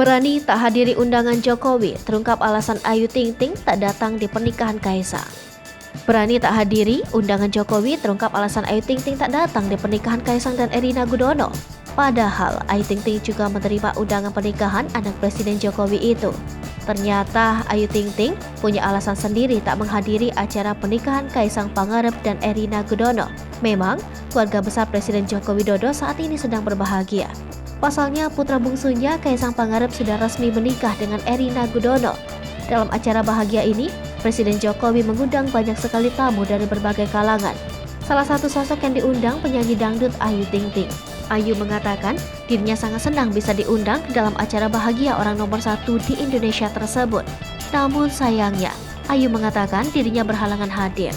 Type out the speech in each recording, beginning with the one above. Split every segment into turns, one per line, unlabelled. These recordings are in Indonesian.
Berani tak hadiri undangan Jokowi, terungkap alasan Ayu Ting Ting tak datang di pernikahan Kaisang. Berani tak hadiri undangan Jokowi, terungkap alasan Ayu Ting Ting tak datang di pernikahan Kaisang dan Erina Gudono. Padahal Ayu Ting Ting juga menerima undangan pernikahan anak Presiden Jokowi itu. Ternyata Ayu Ting Ting punya alasan sendiri tak menghadiri acara pernikahan Kaisang Pangarep dan Erina Gudono. Memang, keluarga besar Presiden Joko Widodo saat ini sedang berbahagia. Pasalnya, putra bungsunya Kaisang Pangarep sudah resmi menikah dengan Erina Gudono. Dalam acara bahagia ini, Presiden Jokowi mengundang banyak sekali tamu dari berbagai kalangan. Salah satu sosok yang diundang penyanyi dangdut Ayu Ting Ting. Ayu mengatakan dirinya sangat senang bisa diundang dalam acara bahagia orang nomor 1 di Indonesia tersebut. Namun sayangnya, Ayu mengatakan dirinya berhalangan hadir.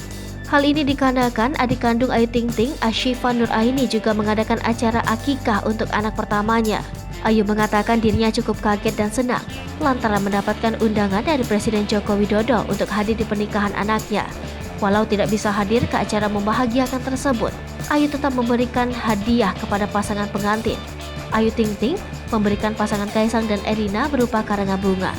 Hal ini dikarenakan adik kandung Ayu Ting Ting, Ashifa Nuraini, juga mengadakan acara akikah untuk anak pertamanya. Ayu mengatakan dirinya cukup kaget dan senang lantaran mendapatkan undangan dari Presiden Joko Widodo untuk hadir di pernikahan anaknya. Walau tidak bisa hadir ke acara membahagiakan tersebut, Ayu tetap memberikan hadiah kepada pasangan pengantin. Ayu Ting Ting memberikan pasangan Kaisang dan Erina berupa karangan bunga.